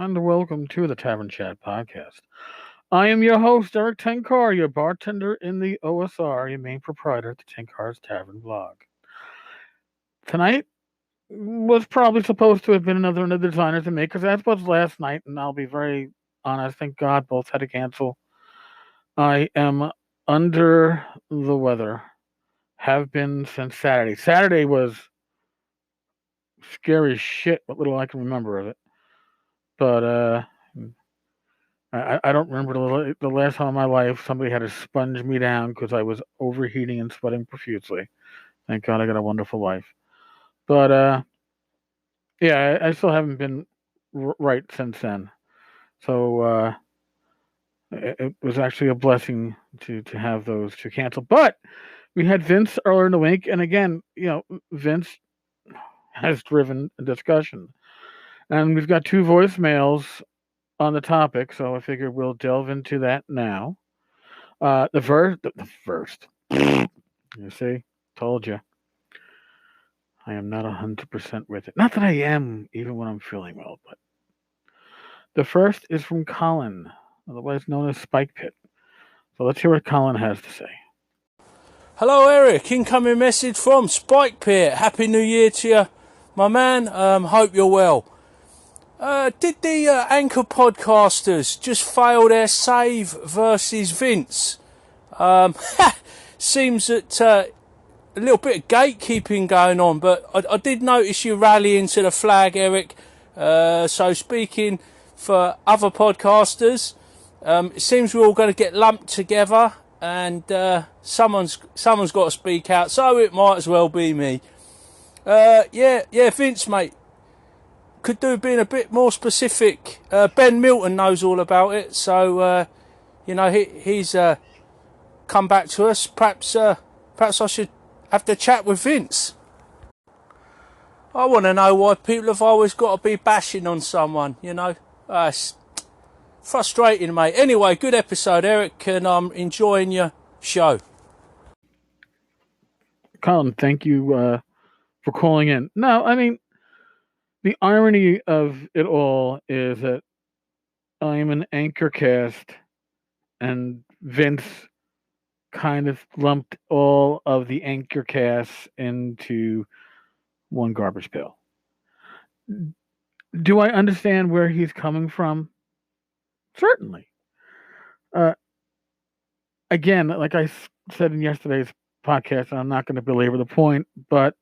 and welcome to the Tavern Chat Podcast. I am your host, Eric Tenkar, your bartender in the OSR, your main proprietor at the Tenkar's Tavern blog. Tonight was probably supposed to have been another one of the designers and me, because that was last night, and I'll be very honest, thank God both had to cancel. I am under the weather, have been since Saturday. Saturday was scary as shit, what little I can remember of it. But I don't remember the last time in my life somebody had to sponge me down because I was overheating and sweating profusely. Thank God I got a wonderful wife. But yeah, I still haven't been right since then. So it was actually a blessing to have those two cancel. But we had Vince earlier in the week, and again, Vince has driven a discussion, and we've got two voicemails on the topic, so I figured we'll delve into that now. The first. You see, told you. I am not 100% with it. Not that I am, even when I'm feeling well, but the first is from Colin, otherwise known as Spikepit. So let's hear what Colin has to say. Hello, Eric. Incoming message from Spikepit. Happy New Year to you, my man. Hope you're well. Did the Anchor podcasters just fail their save versus Vince? Seems that a little bit of gatekeeping going on, but I did notice you rallying to the flag, Eric. So speaking for other podcasters, it seems we're all going to get lumped together, and someone's got to speak out. So it might as well be me. Yeah, Vince, mate. Could do being a bit more specific. Ben Milton knows all about it, so he's come back to us. Perhaps I should have to chat with Vince. I want to know why people have always got to be bashing on someone. It's frustrating, mate. Anyway, good episode, Eric, and I'm enjoying your show. Colin, thank you for calling in. No, I mean, the irony of it all is that I am an anchor cast, and Vince kind of lumped all of the anchor casts into one garbage pail. Do I understand where he's coming from? Certainly. Again, like I said in yesterday's podcast, I'm not going to belabor the point, but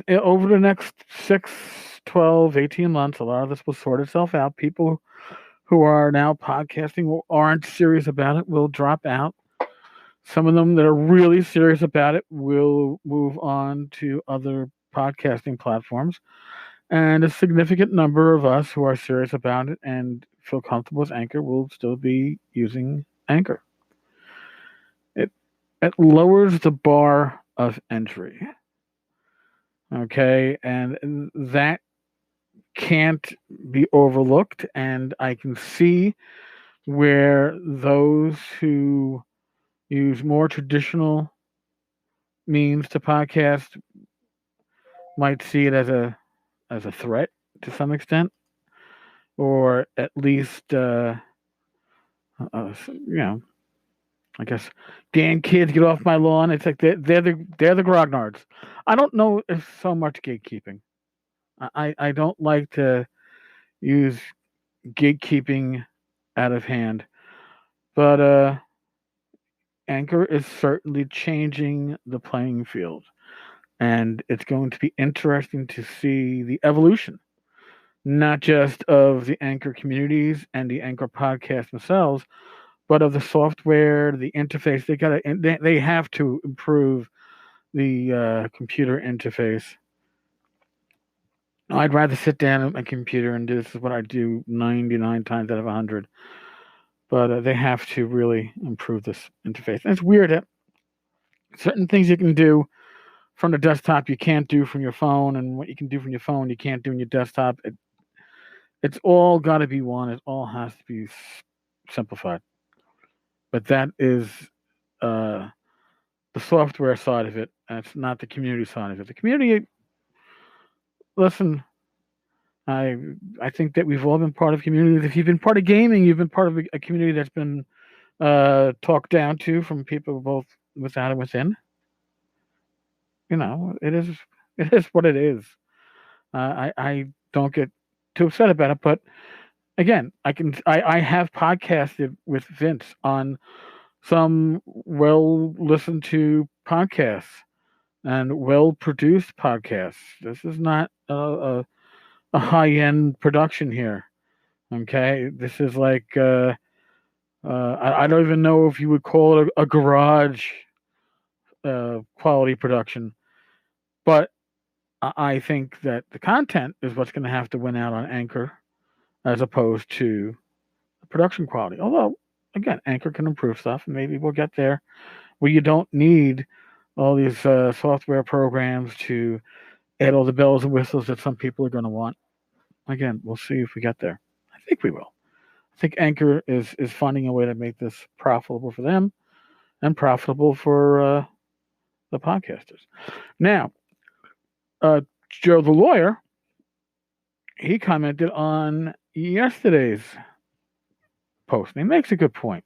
over the next 6, 12, 18 months, a lot of this will sort itself out. People who are now podcasting or aren't serious about it will drop out. Some of them that are really serious about it will move on to other podcasting platforms. And a significant number of us who are serious about it and feel comfortable with Anchor will still be using Anchor. It lowers the bar of entry. Okay, and that can't be overlooked, and I can see where those who use more traditional means to podcast might see it as a threat to some extent, or at least I guess, damn kids, get off my lawn. It's like they're the grognards. I don't know if so much gatekeeping. I don't like to use gatekeeping out of hand, but Anchor is certainly changing the playing field, and it's going to be interesting to see the evolution, not just of the Anchor communities and the Anchor podcasts themselves, but of the software, the interface. They have to improve the computer interface. I'd rather sit down at my computer and this is what I do 99 times out of 100. But they have to really improve this interface. And it's weird that certain things you can do from the desktop you can't do from your phone, and what you can do from your phone you can't do on your desktop. It's all got to be one. It all has to be simplified. But that is the software side of it, and it's not the community side of it. The community, listen, I think that we've all been part of communities. If you've been part of gaming, you've been part of a community that's been talked down to from people both without and within. It is what it is. I don't get too upset about it, but again, I have podcasted with Vince on some well listened to podcasts and well produced podcasts. This is not a high end production here. Okay, this is like I don't even know if you would call it a garage quality production, but I think that the content is what's going to have to win out on Anchor as opposed to the production quality. Although, again, Anchor can improve stuff, and maybe we'll get there where you don't need all these software programs to add all the bells and whistles that some people are going to want. Again, we'll see if we get there. I think we will. I think Anchor is finding a way to make this profitable for them and profitable for the podcasters. Now, Joe the lawyer, he commented on yesterday's post, and he makes a good point,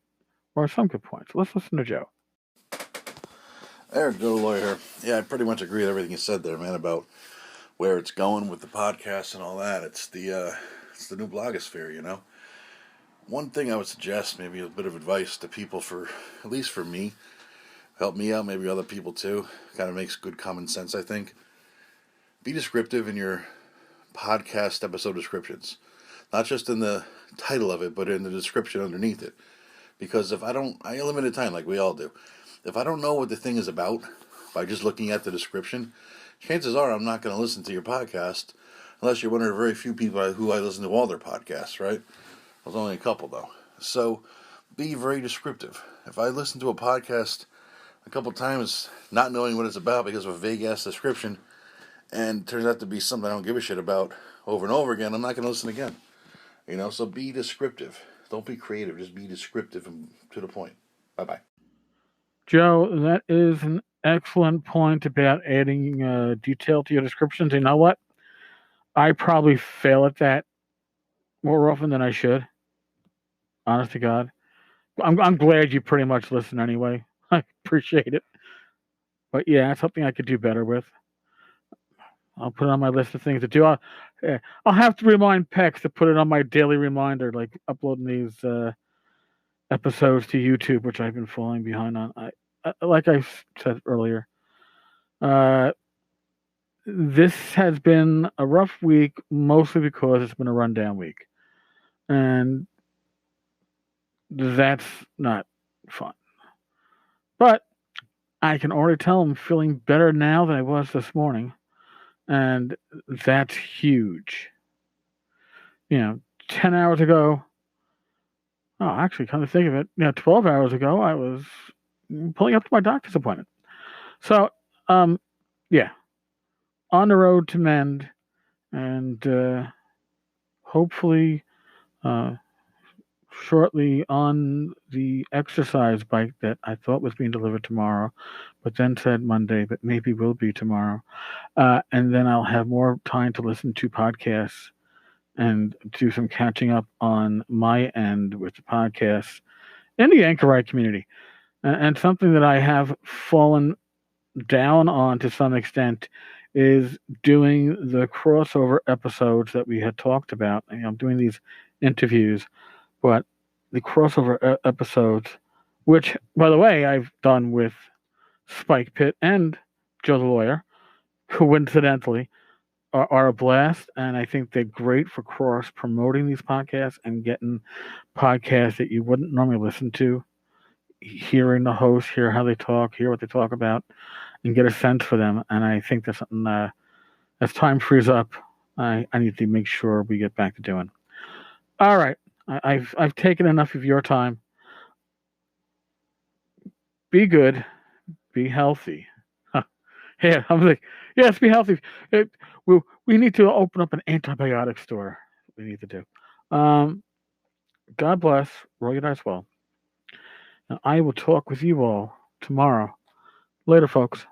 or some good points. Let's listen to Joe. There, Joe the Lawyer. Yeah, I pretty much agree with everything you said there, man, about where it's going with the podcast and all that. It's the new blogosphere, you know. One thing I would suggest, maybe a bit of advice to people, for at least for me, help me out, maybe other people too. Kind of makes good common sense, I think. Be descriptive in your podcast episode descriptions, not just in the title of it, but in the description underneath it. Because I got limited time, like we all do. If I don't know what the thing is about by just looking at the description, chances are I'm not going to listen to your podcast unless you're one of the very few people who I listen to all their podcasts, right? There's only a couple, though. So be very descriptive. If I listen to a podcast a couple times not knowing what it's about because of a vague-ass description and it turns out to be something I don't give a shit about over and over again, I'm not going to listen again. So be descriptive. Don't be creative. Just be descriptive and to the point. Bye-bye. Joe, that is an excellent point about adding detail to your descriptions. You know what? I probably fail at that more often than I should. Honest to God. I'm glad you pretty much listen anyway. I appreciate it. But yeah, it's something I could do better with. I'll put it on my list of things to do. I'll have to remind Pex to put it on my daily reminder, like uploading these episodes to YouTube, which I've been falling behind on. Like I said earlier, this has been a rough week, mostly because it's been a rundown week, and that's not fun. But I can already tell I'm feeling better now than I was this morning, and that's huge. 10 hours ago. Oh, actually, come to think of it, 12 hours ago, I was pulling up to my doctor's appointment. So, yeah, on the road to mend, and hopefully shortly on the exercise bike that I thought was being delivered tomorrow, but then said Monday, but maybe will be tomorrow. And then I'll have more time to listen to podcasts and do some catching up on my end with the podcasts in the Anchorite community. And something that I have fallen down on to some extent is doing the crossover episodes that we had talked about. I'm doing these interviews, but the crossover episodes, which, by the way, I've done with Spikepit and Joe the Lawyer, coincidentally, are a blast, and I think they're great for cross promoting these podcasts and getting podcasts that you wouldn't normally listen to, hearing the host, hear how they talk, hear what they talk about, and get a sense for them. And I think that's something as time frees up, I need to make sure we get back to doing. All right, I've taken enough of your time. Be good, be healthy. Yeah, I'm like, yes, be healthy. We need to open up an antibiotic store. We need to do. God bless. Roll your dice well. And I will talk with you all tomorrow. Later, folks.